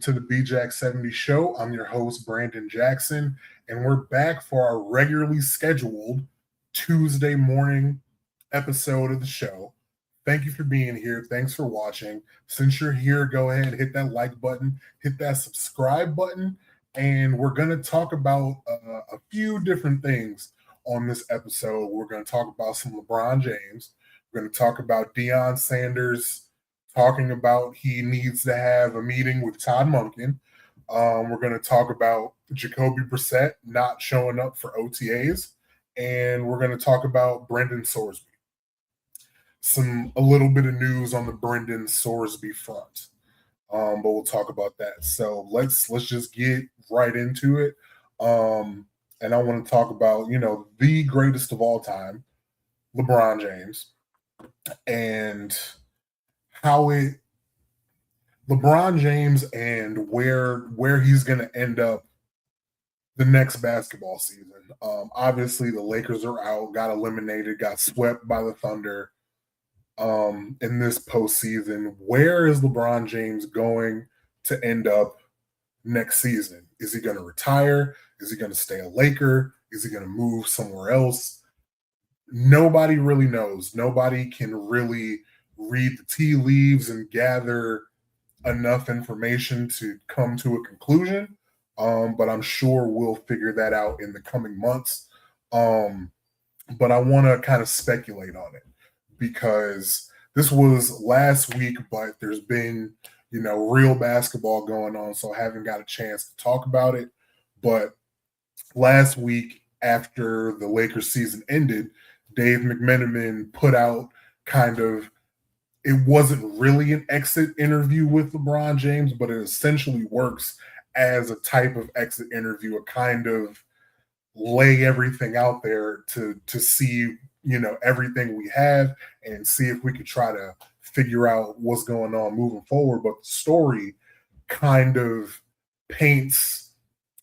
to the BJack70 show. I'm your host, Brandon Jackson, and we're back for our regularly scheduled Tuesday morning episode of the show. Thank you for being here. Thanks for watching. Since you're here, go ahead, hit that like button, hit that subscribe button, and we're going to talk about a few different things on this episode. We're going to talk about some LeBron James. We're going to talk about Deion Sanders talking about he needs to have a meeting with Todd Monken. We're going to talk about Jacoby Brissett not showing up for OTAs, and we're going to talk about Brendan Sorsby. A little bit of news on the Brendan Sorsby front, but we'll talk about that. So let's just get right into it. And I want to talk about the greatest of all time, LeBron James, and LeBron James and where he's going to end up the next basketball season. Obviously, the Lakers are out, got eliminated, got swept by the Thunder in this postseason. Where is LeBron James going to end up next season? Is he going to retire? Is he going to stay a Laker? Is he going to move somewhere else? Nobody really knows. Nobody can really read the tea leaves and gather enough information to come to a conclusion. But I'm sure we'll figure that out in the coming months. But I want to kind of speculate on it because this was last week, but there's been, real basketball going on. So I haven't got a chance to talk about it. But last week, after the Lakers season ended, Dave McMenamin put out it wasn't really an exit interview with LeBron James, but it essentially works as a type of exit interview, a kind of lay everything out there to see, everything we have and see if we could try to figure out what's going on moving forward. But the story kind of paints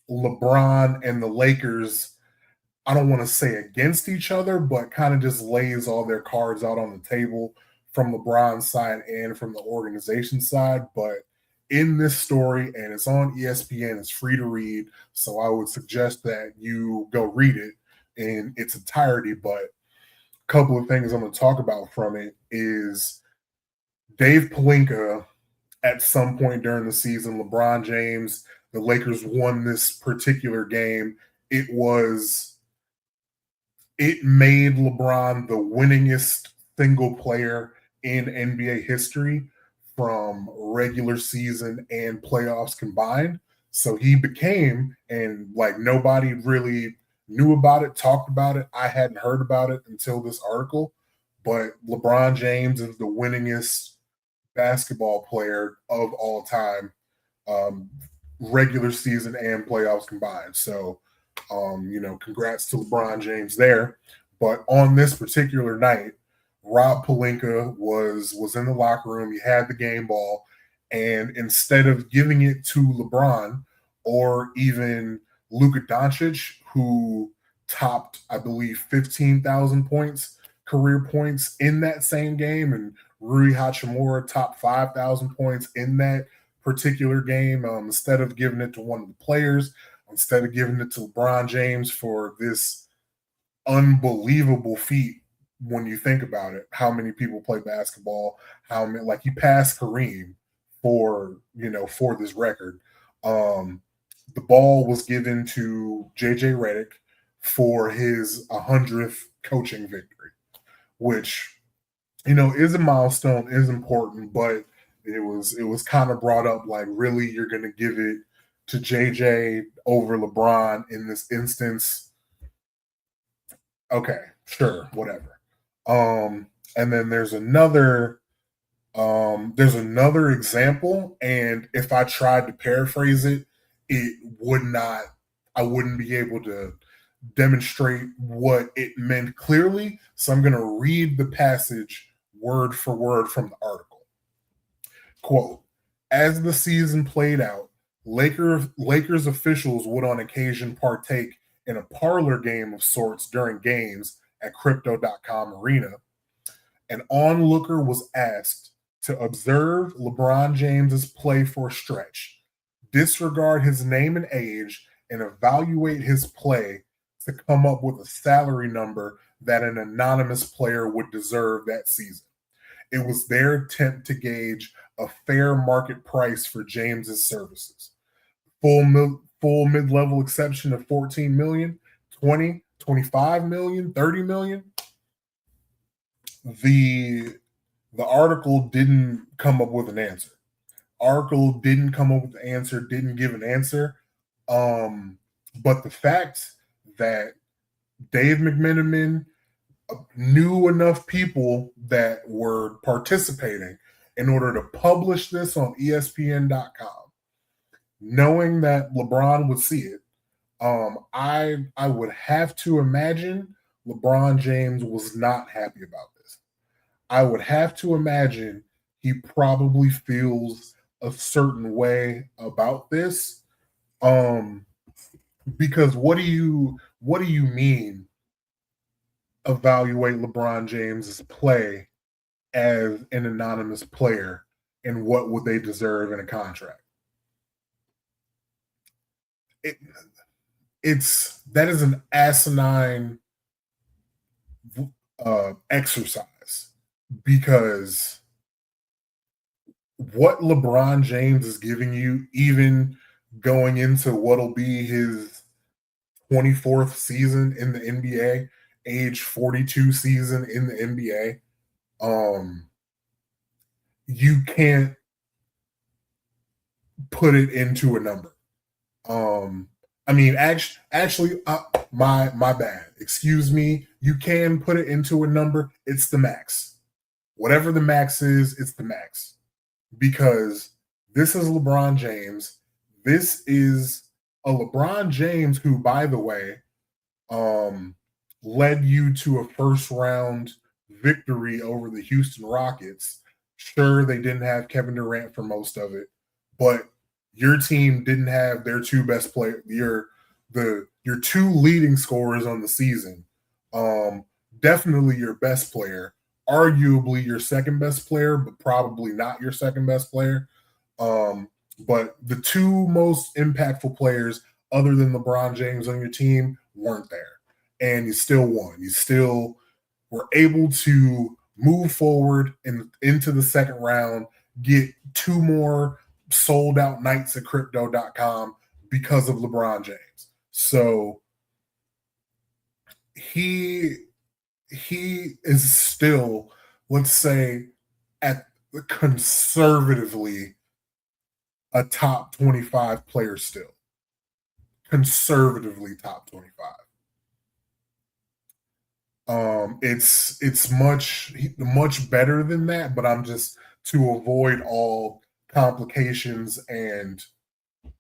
LeBron and the Lakers, I don't want to say against each other, but kind of just lays all their cards out on the table from LeBron's side and from the organization side. But in this story, and it's on ESPN, it's free to read, so I would suggest that you go read it in its entirety. But a couple of things I'm going to talk about from it is Dave Pelinka, at some point during the season, LeBron James, the Lakers won this particular game. It made LeBron the winningest single player in NBA history from regular season and playoffs combined. So he became, and nobody really knew about it, talked about it. I hadn't heard about it until this article, but LeBron James is the winningest basketball player of all time, regular season and playoffs combined. So, congrats to LeBron James there. But on this particular night, Rob Pelinka was in the locker room. He had the game ball, and instead of giving it to LeBron or even Luka Doncic, who topped, I believe, 15,000 points, career points in that same game, and Rui Hachimura topped 5,000 points in that particular game, instead of giving it to one of the players, instead of giving it to LeBron James for this unbelievable feat. When you think about it, how many people play basketball, how many, he passed Kareem for this record. The ball was given to JJ Redick for his 100th coaching victory, which, is a milestone, is important, but it was kind of brought up really, you're going to give it to JJ over LeBron in this instance? Okay, sure, whatever. And then there's another example, and if I tried to paraphrase it, I wouldn't be able to demonstrate what it meant clearly. So I'm going to read the passage word for word from the article. Quote, as the season played out, Lakers officials would on occasion partake in a parlor game of sorts during games at Crypto.com Arena. An onlooker was asked to observe LeBron James's play for a stretch. disregard his name and age and evaluate his play to come up with a salary number that an anonymous player would deserve that season. It was their attempt to gauge a fair market price for James's services. Full mid-level exception of 14 million, 20, 25 million, 30 million. The article didn't come up with an answer. Article didn't come up with an answer, didn't give an answer. But the fact that Dave McMenamin knew enough people that were participating in order to publish this on ESPN.com, knowing that LeBron would see it, I would have to imagine LeBron James was not happy about this. I would have to imagine he probably feels a certain way about this. Because what do you mean evaluate LeBron James's play as an anonymous player, and what would they deserve in a contract? That is an asinine exercise, because what LeBron James is giving you, even going into what'll be his 24th season in the NBA, age 42 season in the NBA, you can't put it into a number. I mean, actually, my bad. Excuse me. You can put it into a number. It's the max. Whatever the max is, it's the max. Because this is LeBron James. This is a LeBron James who, by the way, led you to a first round victory over the Houston Rockets. Sure, they didn't have Kevin Durant for most of it, but your team didn't have their two best players, your two leading scorers on the season. Definitely your best player, arguably your second best player, but probably not your second best player. But the two most impactful players other than LeBron James on your team weren't there. And you still won. You still were able to move forward into the second round, get two more sold out nights at crypto.com because of LeBron James. So he is still, let's say, at conservatively a top 25 player still. Conservatively top 25. It's much better than that, but I'm just, to avoid all complications and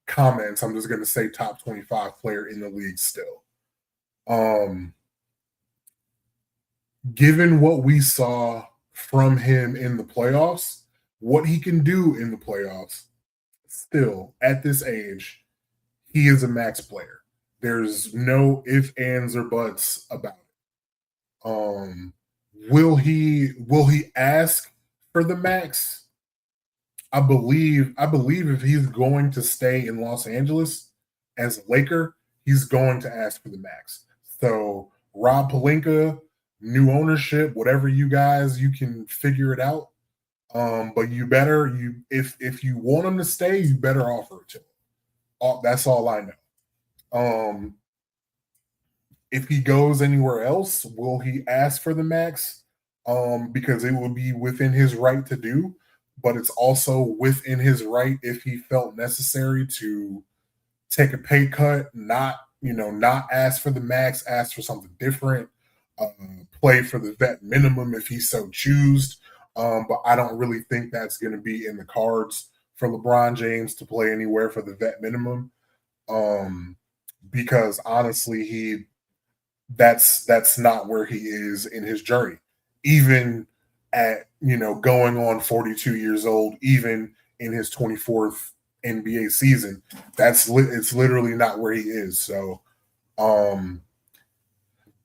comments, I'm just going to say top 25 player in the league still. Given what we saw from him in the playoffs, what he can do in the playoffs, still at this age, he is a max player. There's no ifs, ands, or buts about it. Will he ask for the max? I believe if he's going to stay in Los Angeles as a Laker, he's going to ask for the max. So Rob Pelinka, new ownership, whatever you can figure it out. But if you want him to stay, you better offer it to him. That's all I know. If he goes anywhere else, will he ask for the max? Because it will be within his right to do, but it's also within his right, if he felt necessary, to take a pay cut, not ask for the max, ask for something different, play for the vet minimum if he so chooses. But I don't really think that's going to be in the cards for LeBron James to play anywhere for the vet minimum. Because honestly, that's not where he is in his journey. Even at, going on 42 years old, even in his 24th NBA season, it's literally not where he is. So,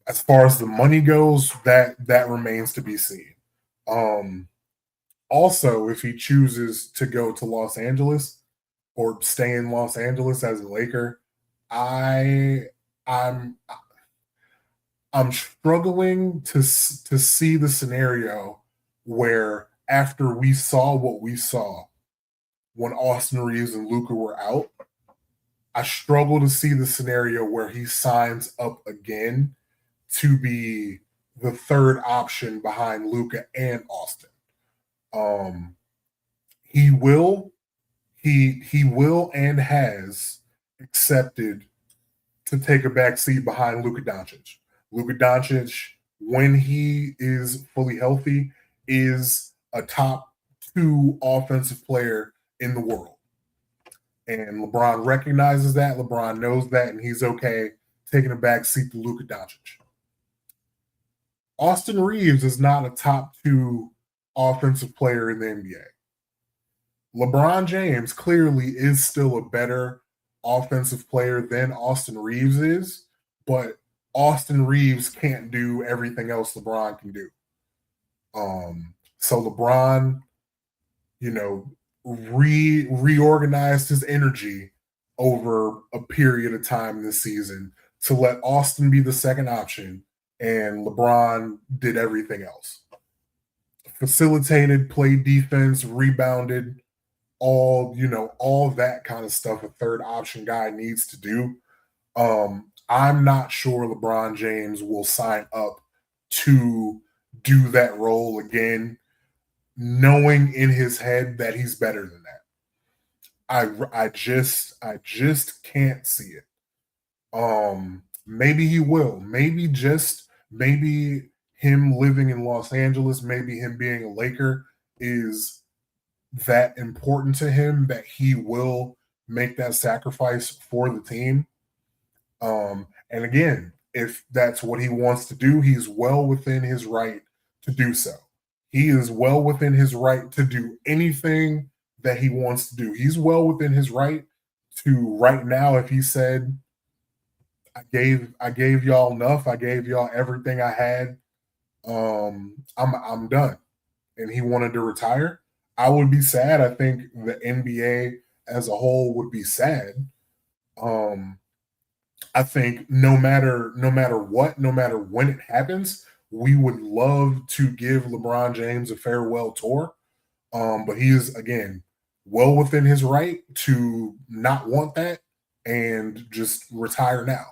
as far as the money goes, that remains to be seen. Also, if he chooses to go to Los Angeles, or stay in Los Angeles as a Laker. I I'm I'm struggling to see the scenario where after we saw what we saw when Austin Reeves and Luka were out, I struggle to see the scenario where he signs up again to be the third option behind Luka and Austin. Um, he will, he will and has accepted to take a back seat behind Luka Doncic. Luka Doncic, when he is fully healthy, is a top two offensive player in the world. And LeBron recognizes that. LeBron knows that, and he's okay taking a back seat to Luka Doncic. Austin Reeves is not a top two offensive player in the NBA. LeBron James clearly is still a better offensive player than Austin Reeves is, but Austin Reeves can't do everything else LeBron can do. So LeBron, you know, reorganized his energy over a period of time this season to let Austin be the second option, and LeBron did everything else. Facilitated, played defense, rebounded, all that kind of stuff a third option guy needs to do. I'm not sure LeBron James will sign up to do that role again, knowing in his head that he's better than that. I just can't see it. Maybe he will. Maybe him living in Los Angeles, maybe him being a Laker is that important to him that he will make that sacrifice for the team. And again, if that's what he wants to do, he's well within his right to do so. He is well within his right to do anything that he wants to do. He's well within his right to right now, if he said, I gave y'all enough, I gave y'all everything I had. I'm done. And he wanted to retire, I would be sad. I think the NBA as a whole would be sad. Um, I think no matter what, no matter when it happens, we would love to give LeBron James a farewell tour. But he is again well within his right to not want that and just retire now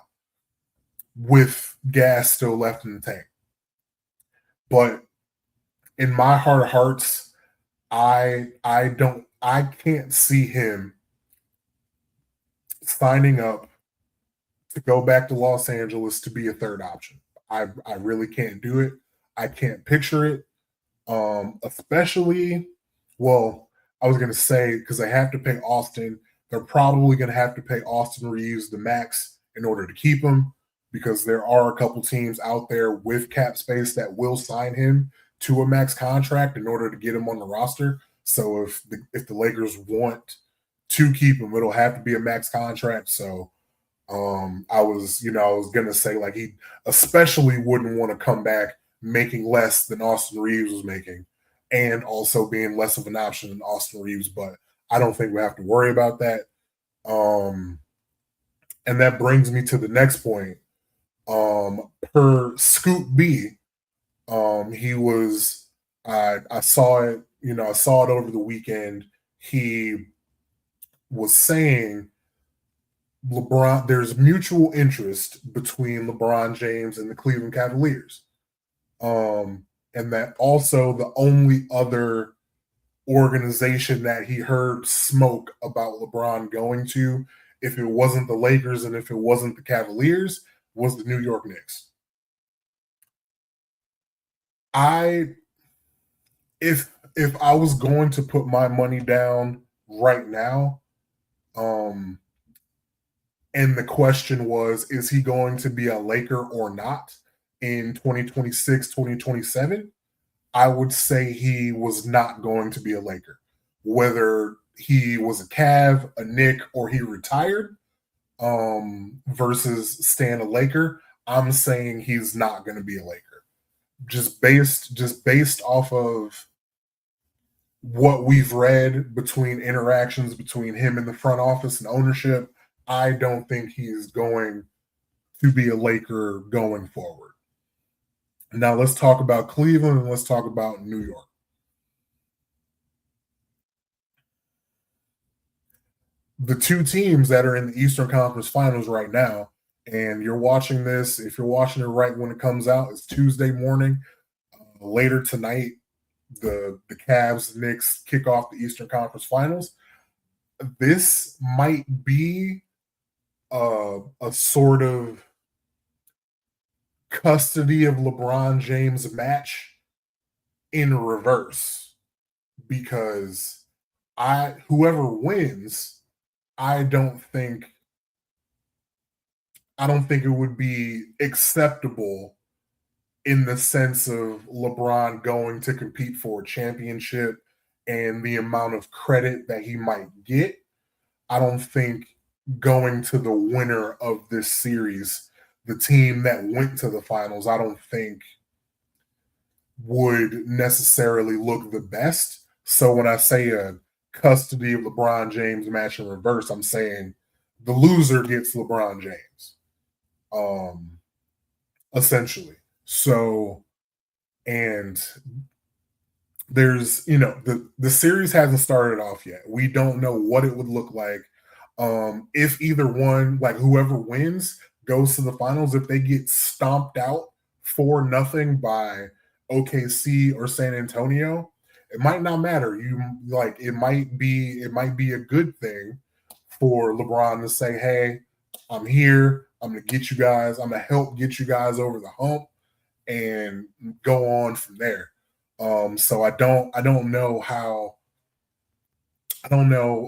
with gas still left in the tank. But in my heart of hearts, I can't see him signing up to go back to Los Angeles to be a third option. I really can't do it. I can't picture it. Especially, well, I was gonna say because they have to pay Austin, they're probably gonna have to pay Austin Reeves the max in order to keep him because there are a couple teams out there with cap space that will sign him to a max contract in order to get him on the roster. So if the Lakers want to keep him, it'll have to be a max contract. So I was gonna say like he especially wouldn't want to come back making less than Austin Reeves was making, and also being less of an option than Austin Reeves. But I don't think we have to worry about that. Um, and that brings me to the next point. Per Scoop B, he was I saw it, I saw it over the weekend. He was saying there's mutual interest between LeBron James and the Cleveland Cavaliers. And that also the only other organization that he heard smoke about LeBron going to, if it wasn't the Lakers and if it wasn't the Cavaliers, was the New York Knicks. I if I was going to put my money down right now, um, and the question was, is he going to be a Laker or not in 2026, 2027? I would say he was not going to be a Laker. Whether he was a Cav, a Knick, or he retired versus staying a Laker, I'm saying he's not going to be a Laker. Just based off of what we've read between interactions between him and the front office and ownership, I don't think he's going to be a Laker going forward. Now let's talk about Cleveland and let's talk about New York. The two teams that are in the Eastern Conference Finals right now, and you're watching this, if you're watching it right when it comes out, it's Tuesday morning. Later tonight, the Cavs Knicks kick off the Eastern Conference Finals. This might be a sort of custody of LeBron James match in reverse because I whoever wins, I don't think I don't think it would be acceptable in the sense of LeBron going to compete for a championship and the amount of credit that he might get. I don't think going to the winner of this series, the team that went to the finals, I don't think would necessarily look the best. So when I say a custody of LeBron James match in reverse, I'm saying the loser gets LeBron James, um, essentially. So, and there's the series hasn't started off yet. We don't know what it would look like if either one, like whoever wins goes to the finals. If they get stomped out 4-0 by OKC or San Antonio, it might not matter. You like it might be a good thing for LeBron to say, hey, I'm here, I'm gonna get you guys, I'm gonna help get you guys over the hump and go on from there. So I don't know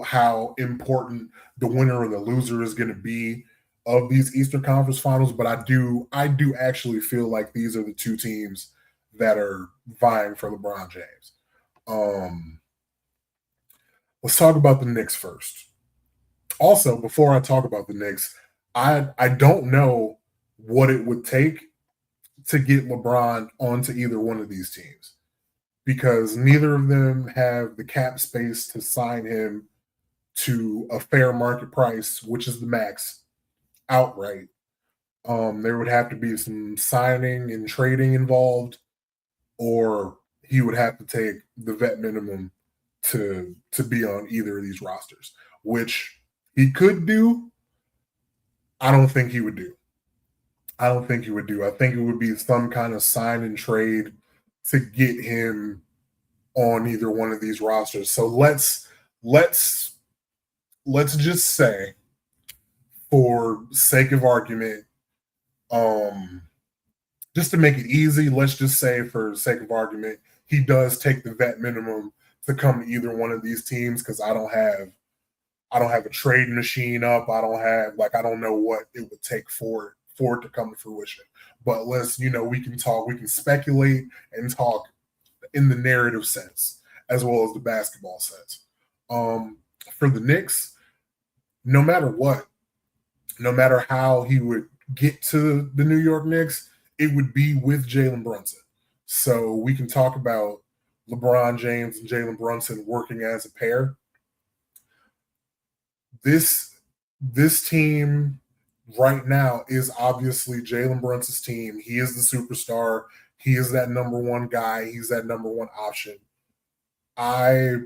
how important the winner or the loser is going to be of these Eastern Conference Finals, but I do actually feel like these are the two teams that are vying for LeBron James. Um, let's talk about the Knicks first. Also, before I talk about the Knicks, I don't know what it would take to get LeBron onto either one of these teams because neither of them have the cap space to sign him to a fair market price, which is the max outright. There would have to be some signing and trading involved, or he would have to take the vet minimum to be on either of these rosters, which he could do. I don't think he would do. I don't think he would do. I think it would be some kind of sign and trade to get him on either one of these rosters. So let's let's just say, for sake of argument, um, just to make it easy, let's just say for sake of argument, he does take the vet minimum to come to either one of these teams because I don't have a trade machine up. I don't know what it would take for it to come to fruition. But we can talk, we can speculate and talk in the narrative sense as well as the basketball sense. Um, for the Knicks, no matter what, no matter how he would get to the New York Knicks, it would be with Jalen Brunson. So we can talk about LeBron James and Jalen Brunson working as a pair. This team right now is obviously Jalen Brunson's team. He is the superstar. He is that number one guy. He's that number one option. I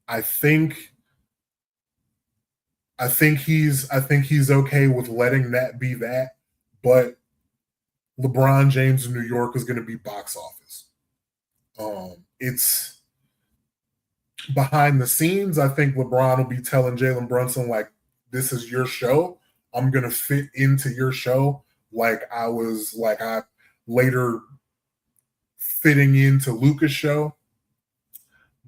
I think I think he's okay with letting that be that, but LeBron James in New York is going to be box office. It's behind the scenes. I think LeBron will be telling Jalen Brunson like, "This is your show. I'm going to fit into your show like I later fitting into Luca's show."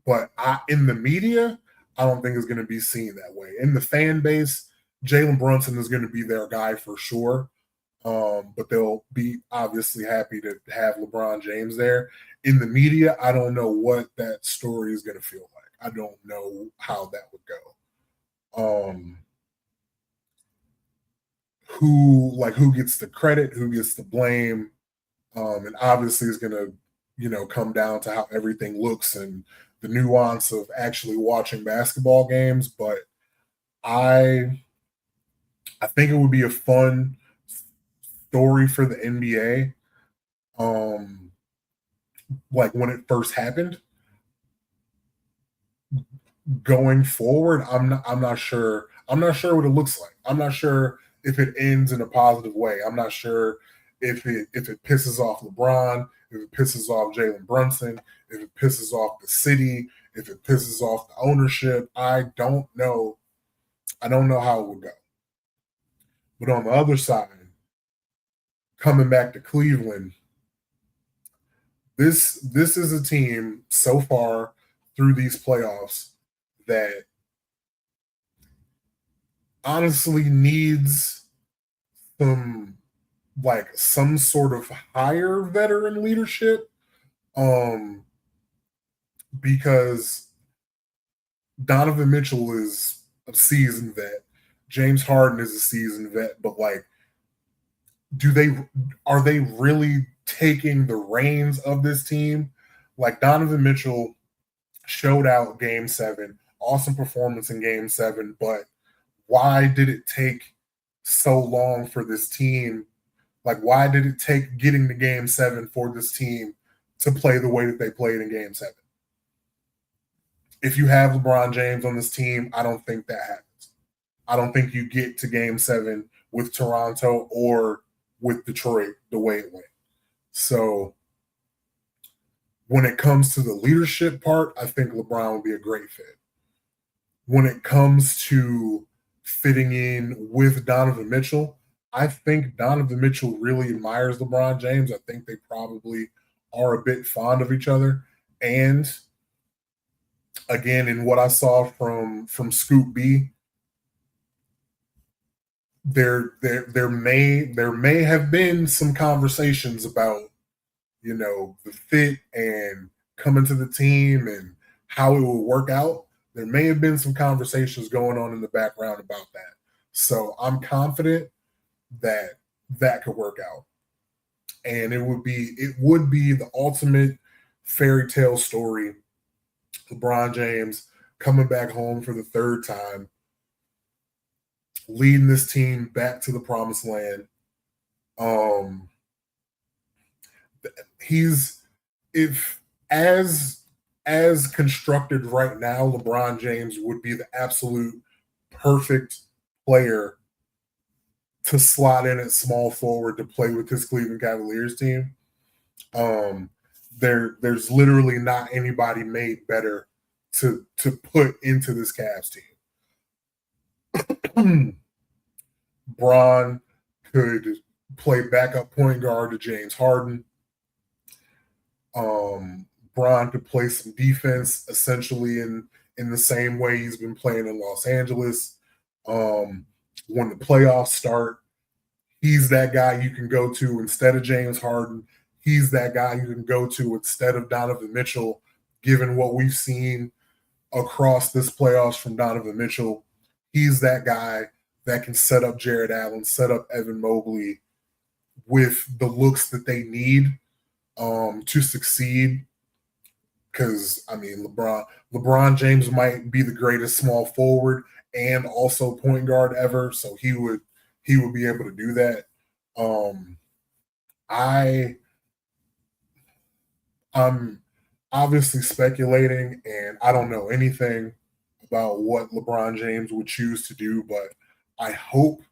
But in the media, I don't think it's going to be seen that way. In the fan base, Jalen Brunson is going to be their guy for sure. But they'll be obviously happy to have LeBron James there. In the media, I don't know what that story is going to feel like. I don't know how that would go. Who gets the credit, who gets the blame, and obviously is going to come down to how everything looks and the nuance of actually watching basketball games. But I I think it would be a fun story for the NBA. Um, like when it first happened, going forward, I'm not sure. I'm not sure what it looks like. I'm not sure if it ends in a positive way. I'm not sure if it pisses off LeBron, if it pisses off Jalen Brunson, if it pisses off the city, if it pisses off the ownership. I don't know. I don't know how it would go. But on the other side, coming back to Cleveland, this is a team so far through these playoffs that honestly needs some some sort of higher veteran leadership, um because Donovan Mitchell is a seasoned vet, James Harden is a seasoned vet, but like, do they are they really taking the reins of this team? Like Donovan Mitchell showed out game 7, awesome performance in game 7, but why did it take so long for this team? Like, why did it take getting to game 7 for this team to play the way that they played in game 7? If you have LeBron James on this team, I don't think that happens. I don't think you get to game 7 with Toronto or with Detroit the way it went. So when it comes to the leadership part, I think LeBron would be a great fit. When it comes to fitting in with Donovan Mitchell, I think Donovan Mitchell really admires LeBron James. I think they probably are a bit fond of each other. And again, in what I saw from Scoop B, there may have been some conversations about the fit and coming to the team and how it will work out. There may have been some conversations going on in the background about that. So I'm confident that that could work out. And it would be the ultimate fairy tale story. LeBron James coming back home for the third time, leading this team back to the promised land. Um he's if as constructed right now, LeBron James would be the absolute perfect player to slot in at small forward to play with this Cleveland Cavaliers team. Um, there's literally not anybody made better to put into this Cavs team. Braun could play backup point guard to James Harden. Braun could play some defense essentially in the same way he's been playing in Los Angeles. When the playoffs start, he's that guy you can go to instead of James Harden. He's that guy you can go to instead of Donovan Mitchell, given what we've seen across this playoffs from Donovan Mitchell. He's that guy that can set up Jared Allen, set up Evan Mobley with the looks that they need to succeed. Because I mean, LeBron James might be the greatest small forward and also point guard ever, so he would be able to do that. I I'm obviously speculating, and I don't know anything about what LeBron James would choose to do, but I hope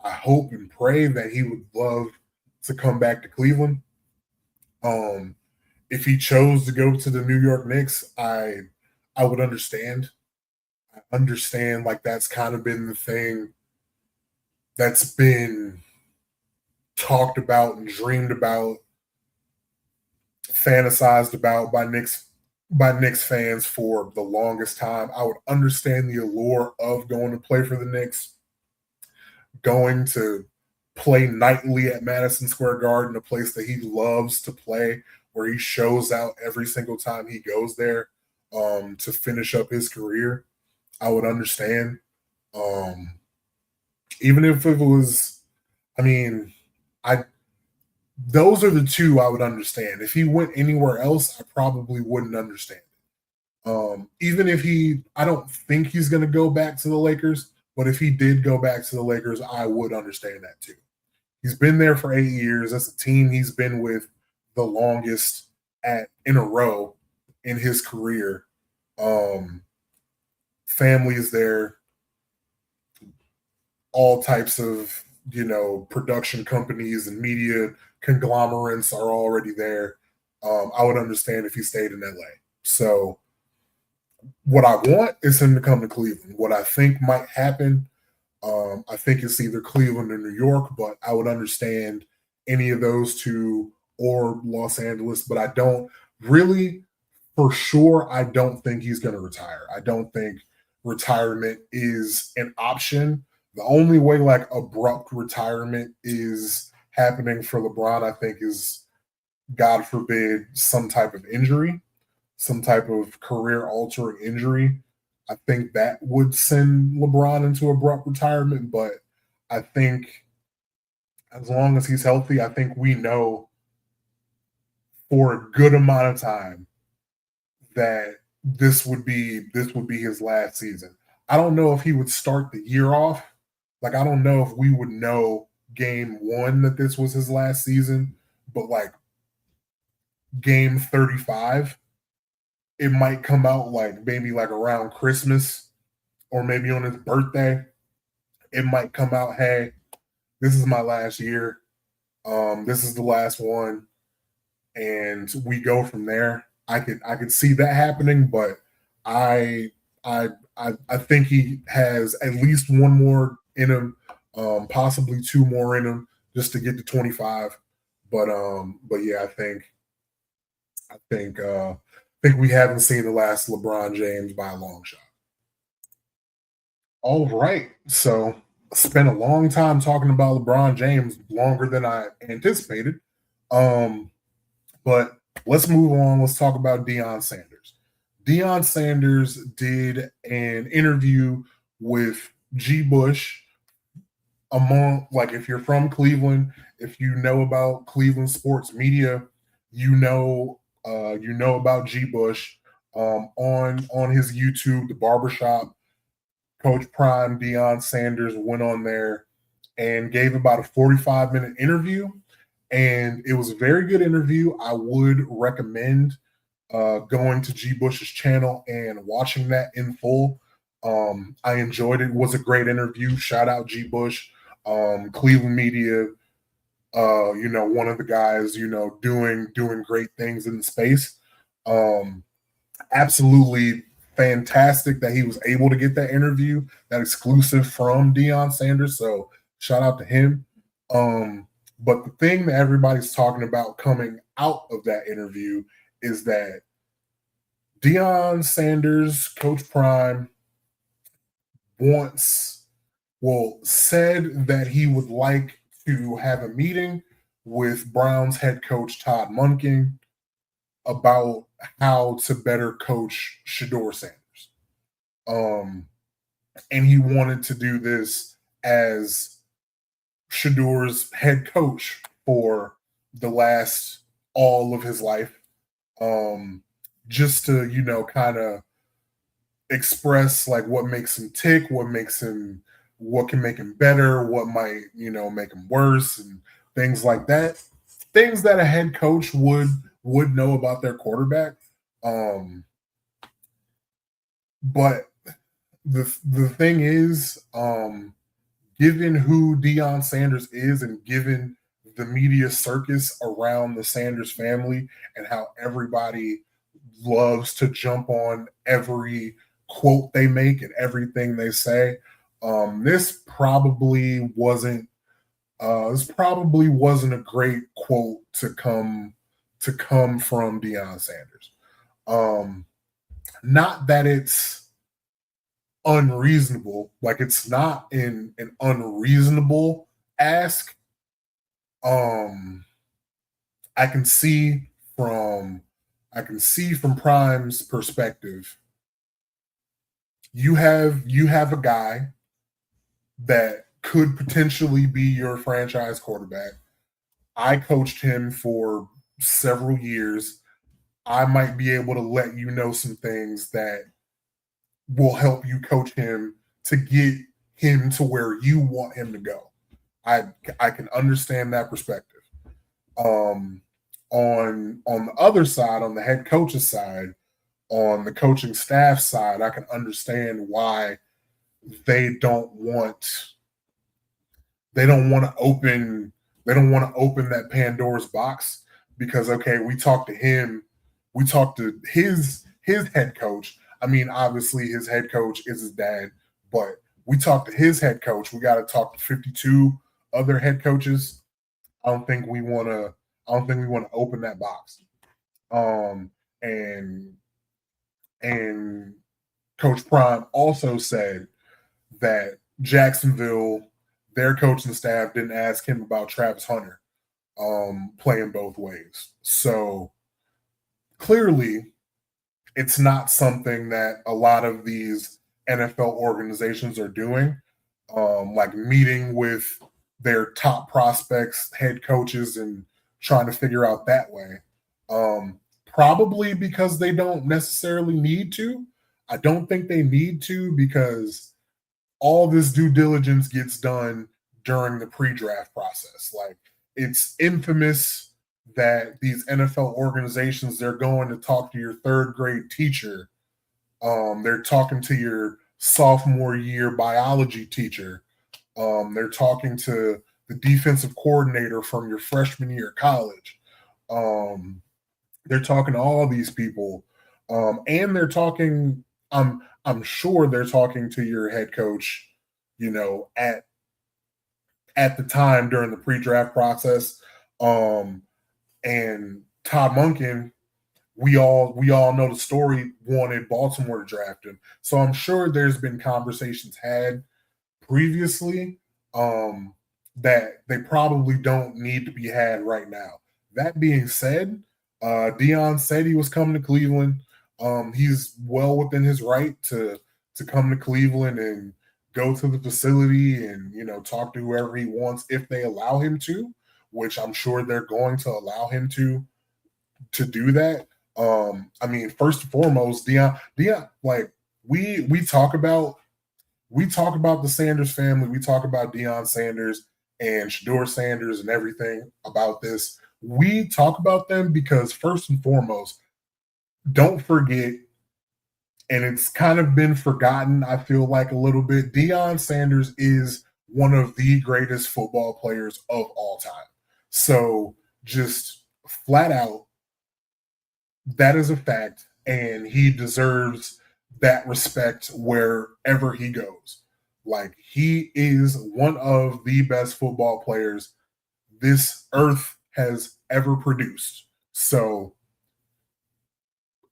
I hope and pray that he would love to come back to Cleveland. Um, if he chose to go to the New York Knicks, I would understand. I understand like that's kind of been the thing that's been talked about and dreamed about, fantasized about by Knicks fans for the longest time. I would understand the allure of going to play for the Knicks, going to play nightly at Madison Square Garden, a place that he loves to play, where he shows out every single time he goes there to finish up his career. I would understand. Um, Even if it was, I mean, I those are the two I would understand. If he went anywhere else, I probably wouldn't understand it. Even if I don't think he's going to go back to the Lakers, but if he did go back to the Lakers, I would understand that too. He's been there for 8 years. That's a team he's been with the longest in a row in his career. Family is there. All types of production companies and media conglomerates are already there. I would understand if he stayed in LA. So what I want is him to come to Cleveland. What I think might happen, I think it's either Cleveland or New York, but I would understand any of those two or Los Angeles. But I don't really, for sure, I don't think he's going to retire. I don't think retirement is an option. The only way like abrupt retirement is happening for LeBron, I think, is God forbid some type of injury, some type of career altering injury. I think that would send LeBron into abrupt retirement. But I think as long as he's healthy, I think we know for a good amount of time that this would be his last season. I don't know if he would start the year off. Like, I don't know if we would know game 1 that this was his last season, but like game 35, it might come out like maybe like around Christmas or maybe on his birthday. It might come out, hey, this is my last year. This is the last one. And we go from there. I could see that happening, but I think he has at least one more in him, possibly two more in him, just to get to 25. But yeah, I think we haven't seen the last LeBron James by a long shot. All right, so spent a long time talking about LeBron James, longer than I anticipated. But let's move on. Let's talk about Deion Sanders. Deion Sanders did an interview with G. Bush. If you're from Cleveland, if you know about Cleveland sports media, you know about G. Bush. On his YouTube, the barbershop, Coach Prime Deion Sanders went on there and gave about a 45-minute interview. And it was a very good interview. I would recommend going to G. Bush's channel and watching that in full. I enjoyed it. It was a great interview. Shout out G. Bush, Cleveland media. One of the guys, doing great things in the space. Absolutely fantastic that he was able to get that interview, that exclusive from Deion Sanders. So shout out to him. But the thing that everybody's talking about coming out of that interview is that Deion Sanders, Coach Prime, said that he would like to have a meeting with Browns head coach Todd Monken about how to better coach Shedeur Sanders. And he wanted to do this as Shedeur's head coach for the last all of his life, just to kind of express like what makes him tick, what can make him better, what might make him worse, and things like that. Things that a head coach would know about their quarterback. But the thing is, given who Deion Sanders is and given the media circus around the Sanders family and how everybody loves to jump on every quote they make and everything they say, this probably wasn't a great quote to come from Deion Sanders. Not that it's unreasonable, like it's not an unreasonable ask. I can see from Prime's perspective, you have a guy that could potentially be your franchise quarterback. I coached him for several years. I might be able to let you know some things that will help you coach him to get him to where you want him to go. I can understand that perspective. Um, on the other side, on the head coach's side, on the coaching staff side, I can understand why they don't want they don't want to open they don't want to open that Pandora's box because okay, we talked to his head coach. I mean, obviously his head coach is his dad, but we talked to his head coach. We got to talk to 52 other head coaches. I don't think we want to. I don't think we want to open that box. Um, and and Coach Prime also said that Jacksonville, their coaching staff didn't ask him about Travis Hunter playing both ways. So clearly, it's not something that a lot of these NFL organizations are doing, like meeting with their top prospects, head coaches, and trying to figure out that way. Probably because they don't necessarily need to. I don't think they need to because all this due diligence gets done during the pre-draft process. Like it's infamous that these NFL organizations they're going to talk to your third grade teacher. They're talking to your sophomore year biology teacher. They're talking to the defensive coordinator from your freshman year of college. They're talking to all these people, and they're talking. I'm sure they're talking to your head coach, you know, at the time during the pre-draft process. And Todd Monken, we all know the story, wanted Baltimore to draft him. So I'm sure there's been conversations had previously that they probably don't need to be had right now. That being said, Deion said he was coming to Cleveland. He's well within his right to come to Cleveland and go to the facility and talk to whoever he wants if they allow him to, which I'm sure they're going to allow him to do that. I mean, first and foremost, Deion, like we talk about the Sanders family. We talk about Deion Sanders and Shedeur Sanders and everything about this. We talk about them because first and foremost, don't forget, and it's kind of been forgotten, I feel like a little bit, Deion Sanders is one of the greatest football players of all time. So just flat out, that is a fact, and he deserves that respect wherever he goes. Like he is one of the best football players this earth has ever produced. So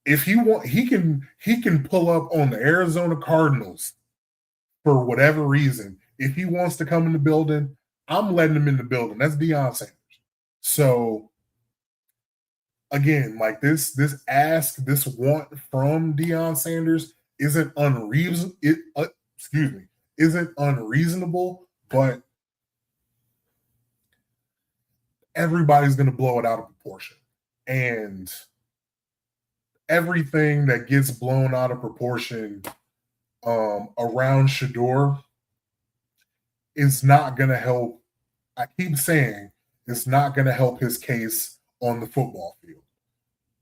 if he want, he can pull up on the Arizona Cardinals for whatever reason. If he wants to come in the building, I'm letting him in the building. That's Deion Sanders. So again, like this want from Deion Sanders isn't unreasonable. Isn't unreasonable, but everybody's going to blow it out of proportion, and everything that gets blown out of proportion around Shedeur is not going to help. I keep saying it's not going to help his case on the football field.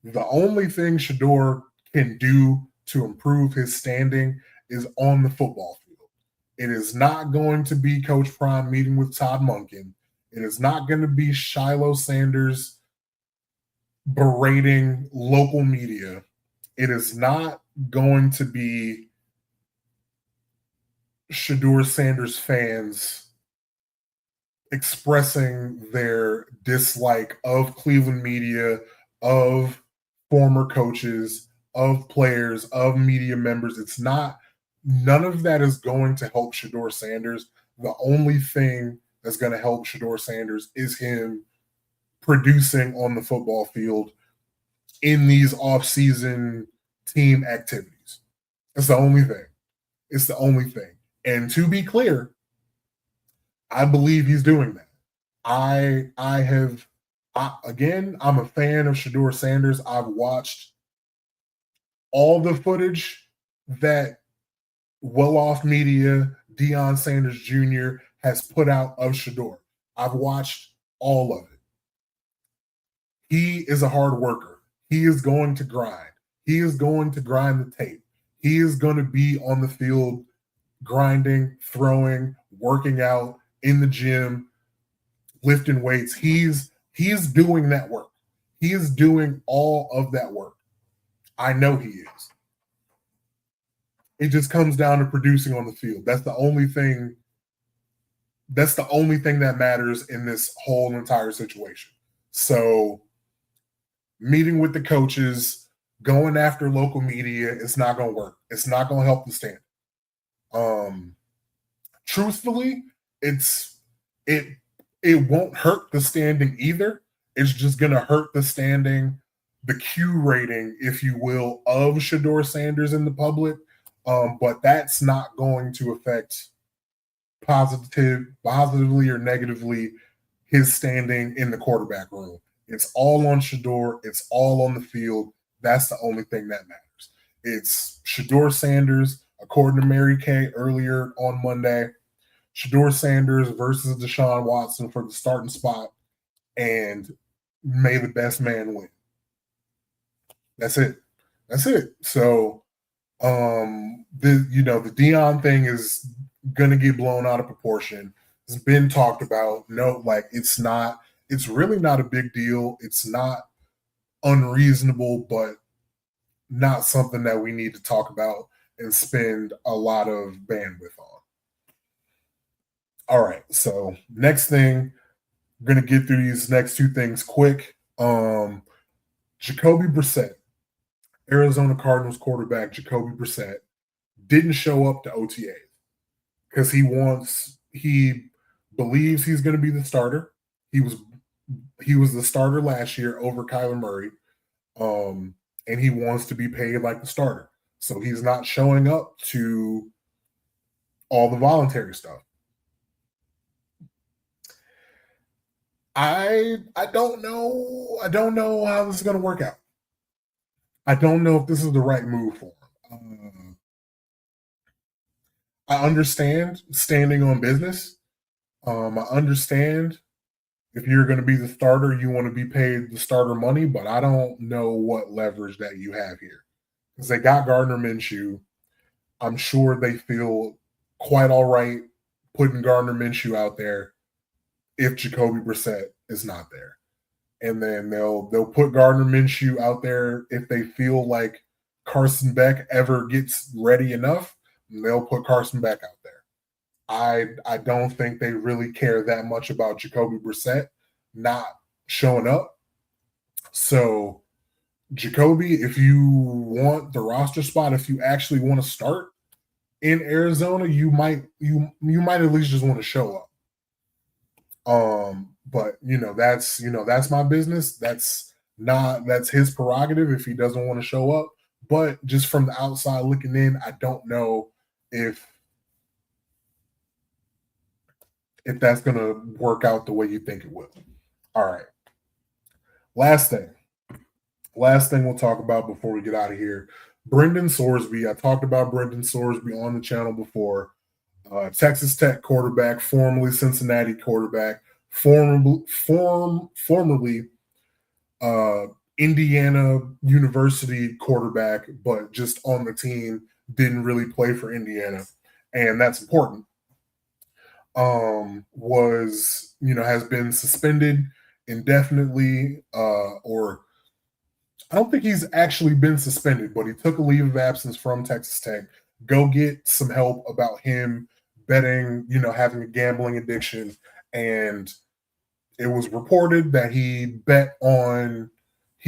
The only thing Shedeur can do to improve his standing is on the football field. It is not going to be Coach Prime meeting with Todd Monken. It is not going to be Shiloh Sanders berating local media. It is not going to be Shedeur Sanders fans expressing their dislike of Cleveland media, of former coaches, of players, of media members. None of that is going to help Shedeur Sanders. The only thing that's going to help Shedeur Sanders is him producing on the football field in these off-season team activities. That's the only thing. It's the only thing. And to be clear, I believe he's doing that. I have I'm a fan of Shedeur Sanders. I've watched all the footage that well-off media, Deion Sanders Jr. has put out of Shedeur. I've watched all of it. He is a hard worker. He is going to grind. He is going to grind the tape. He is going to be on the field grinding, throwing, working out in the gym, lifting weights. He's doing that work. He is doing all of that work. I know he is. It just comes down to producing on the field. That's the only thing that matters in this whole entire situation. So meeting with the coaches, going after local media, it's not going to work. It's not going to help the standing. Truthfully, it won't hurt the standing either. It's just going to hurt the standing, the Q rating, if you will, of Shedeur Sanders in the public. But that's not going to affect positively or negatively his standing in the quarterback room. It's all on Shedeur. It's all on the field. That's the only thing that matters. It's Shedeur Sanders, according to Mary Kay earlier on Monday, Shedeur Sanders versus Deshaun Watson for the starting spot, and may the best man win. That's it. So, the Deion thing is going to get blown out of proportion. It's been talked about. No, like it's really not a big deal. It's not unreasonable, but not something that we need to talk about and spend a lot of bandwidth on. All right, so next thing, I'm going to get through these next two things quick. Jacoby Brissett, Arizona Cardinals quarterback Jacoby Brissett, didn't show up to OTA because he believes he's going to be the starter. He was the starter last year over Kyler Murray, and he wants to be paid like the starter. So he's not showing up to all the voluntary stuff. I don't know. I don't know how this is going to work out. I don't know if this is the right move for him. I understand standing on business. I understand if you're going to be the starter, you want to be paid the starter money, but I don't know what leverage that you have here. Because they got Gardner Minshew. I'm sure they feel quite all right putting Gardner Minshew out there if Jacoby Brissett is not there. And then they'll put Gardner Minshew out there if they feel like Carson Beck ever gets ready enough. They'll put Carson Beck out there. I don't think they really care that much about Jacoby Brissett not showing up. So Jacoby, if you want the roster spot, if you actually want to start in Arizona, you might at least just want to show up. But that's my business. That's his prerogative if he doesn't want to show up. But just from the outside looking in, I don't know if that's going to work out the way you think it will. All right. Last thing we'll talk about before we get out of here. Brendan Sorsby. I talked about Brendan Sorsby on the channel before. Texas Tech quarterback, formerly Cincinnati quarterback, formerly Indiana University quarterback, but just on the team, didn't really play for Indiana. And that's important. Has been suspended indefinitely, or I don't think he's actually been suspended, but he took a leave of absence from Texas Tech. Go get some help about him betting, having a gambling addiction. And it was reported that he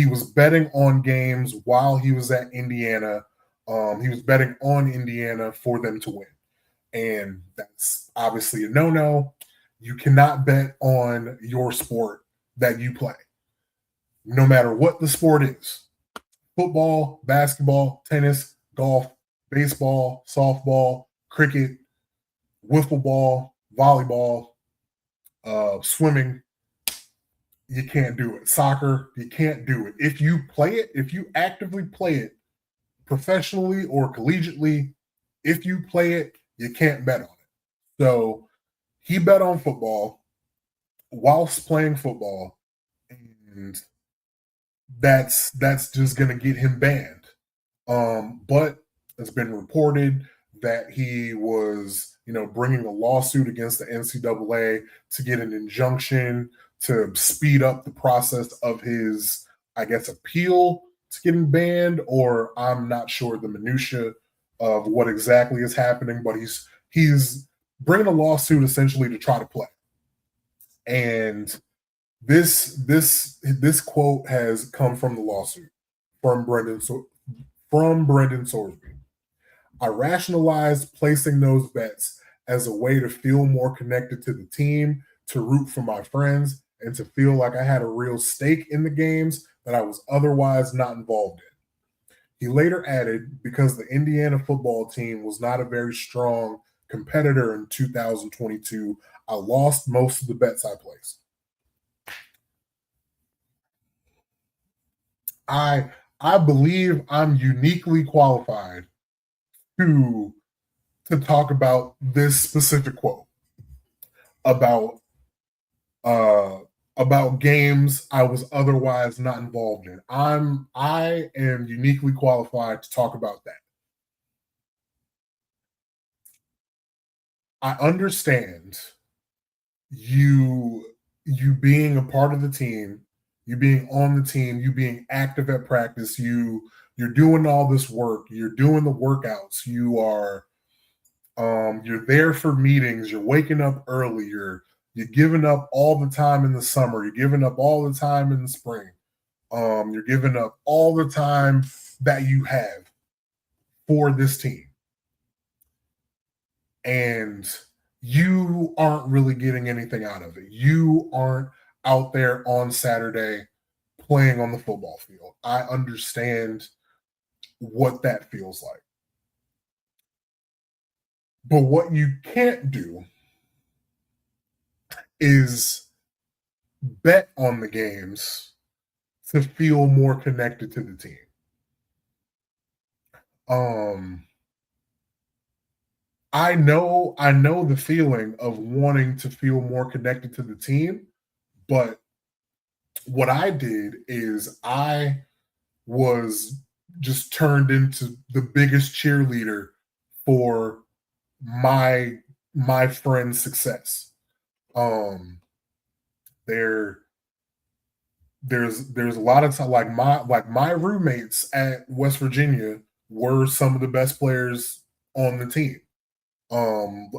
was betting on games while he was at Indiana. He was betting on Indiana for them to win. And that's obviously a no-no. You cannot bet on your sport that you play, no matter what the sport is. Football, basketball, tennis, golf, baseball, softball, cricket, wiffle ball, volleyball, swimming. you can't do it. Soccer, you can't do it. If you play it, if you actively play it professionally or collegiately, if you play it, you can't bet on it. So he bet on football whilst playing football, and that's just gonna get him banned. But it's been reported that he was, bringing a lawsuit against the NCAA to get an injunction to speed up the process of his, I guess, appeal to getting banned, or I'm not sure the minutia of what exactly is happening, but he's bringing a lawsuit essentially to try to play. And this quote has come from the lawsuit from Brendan Sorsby. I rationalized placing those bets as a way to feel more connected to the team, to root for my friends, and to feel like I had a real stake in the games that I was otherwise not involved in. He later added, because the Indiana football team was not a very strong competitor in 2022, I lost most of the bets I placed. I believe I'm uniquely qualified to talk about this specific quote about uh about games I was otherwise not involved in. I am uniquely qualified to talk about that. I understand you being a part of the team, you being on the team, you being active at practice, you're doing all this work, you're doing the workouts, you're there for meetings, you're waking up early, you're giving up all the time in the summer, you're giving up all the time in the spring, you're giving up all the time that you have for this team, and you aren't really getting anything out of it. You aren't out there on Saturday playing on the football field. I understand what that feels like. But what you can't do is bet on the games to feel more connected to the team. I know the feeling of wanting to feel more connected to the team, but what I did is I was just turned into the biggest cheerleader for my friend's success. Um there there's a lot of time, like my roommates at West Virginia were some of the best players on the team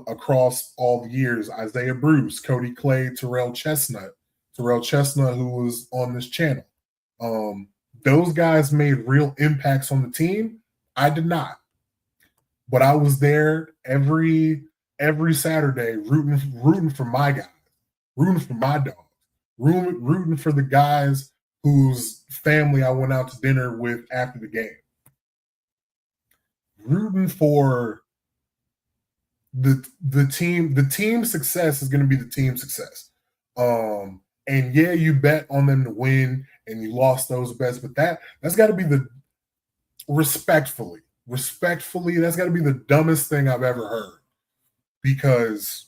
across all the years. Isaiah Bruce, Cody Clay, Terrell Chestnut, who was on this channel. Those guys made real impacts on the team. I did not, but I was there every Saturday rooting for my guys, rooting for my dogs, rooting for the guys whose family I went out to dinner with after the game, rooting for the team success is going to be the team success. And yeah, you bet on them to win and you lost those bets, but that's got to be the respectfully, that's got to be the dumbest thing I've ever heard, because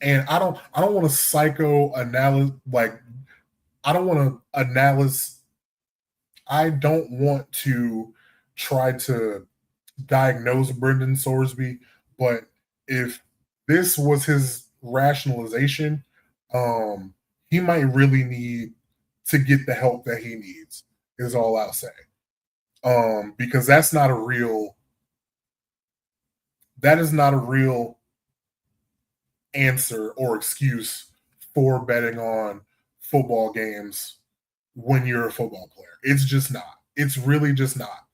and I don't want to psychoanalyze, like I don't want to analyze, I don't want to try to diagnose Brendan Sorsby, but if this was his rationalization, he might really need to get the help that he needs, is all I'll say. Because that is not a real answer or excuse for betting on football games when you're a football player. It's just not. It's really just not.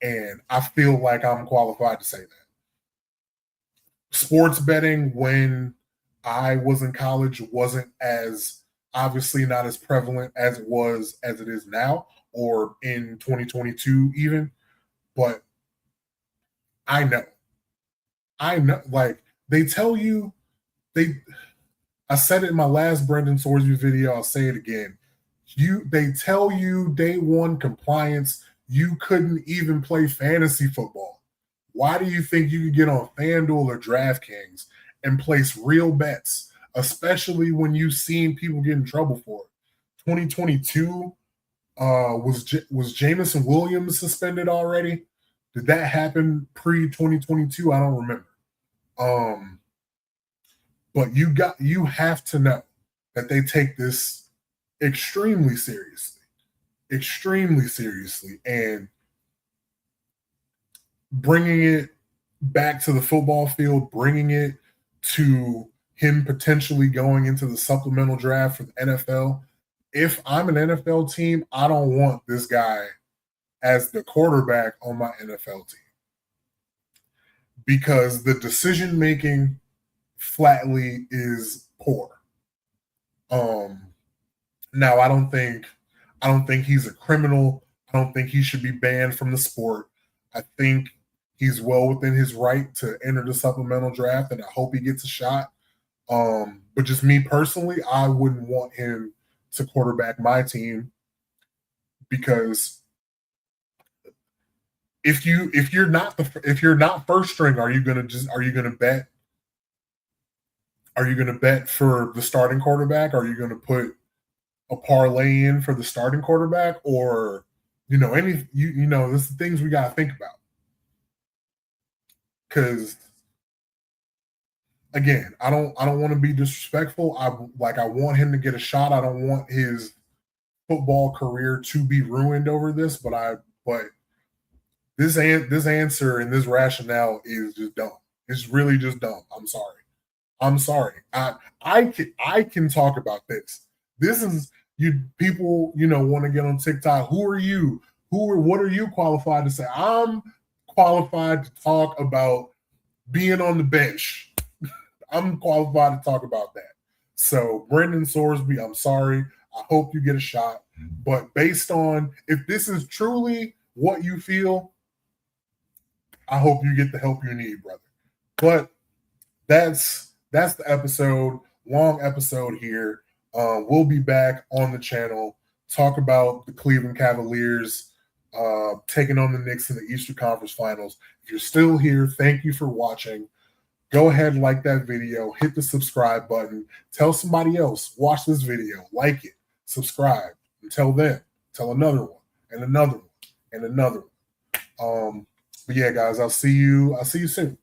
And I feel like I'm qualified to say that. Sports betting when I was in college wasn't as, obviously not as prevalent as it is now, or in 2022 even, but I know, like they tell you, I said it in my last Brendan Sorsby video. I'll say it again. They tell you day one compliance, you couldn't even play fantasy football. Why do you think you could get on FanDuel or DraftKings and place real bets, especially when you've seen people get in trouble for it? 2022 was Jamison Williams suspended already? Did that happen pre 2022? I don't remember. But you have to know that they take this extremely seriously, and bringing it back to the football field, bringing it to him potentially going into the supplemental draft for the NFL. If I'm an NFL team, I don't want this guy as the quarterback on my NFL team because the decision making flatly is poor. Now I don't think he's a criminal. I don't think he should be banned from the sport. I think he's well within his right to enter the supplemental draft, and I hope he gets a shot. But just me personally, I wouldn't want him to quarterback my team because if you're not first string, are you gonna bet? Are you gonna bet for the starting quarterback? Are you gonna put a parlay in for the starting quarterback, or there's the things we gotta think about. Because again, I don't want to be disrespectful. I want him to get a shot. I don't want his football career to be ruined over this, but this answer and this rationale is just dumb. It's really just dumb. I'm sorry. I can talk about this. This is people want to get on TikTok. Who are you? What are you qualified to say? I'm qualified to talk about being on the bench. I'm qualified to talk about that. So Brendan Sorsby, I'm sorry. I hope you get a shot. But based on if this is truly what you feel, I hope you get the help you need, brother. But that's the episode. Long episode here. We'll be back on the channel, talk about the Cleveland Cavaliers taking on the Knicks in the Eastern Conference Finals. If you're still here, thank you for watching. Go ahead and like that video. Hit the subscribe button. Tell somebody else. Watch this video. Like it. Subscribe. And tell them. Tell another one. And another one. And another one. But yeah, guys, I'll see you soon.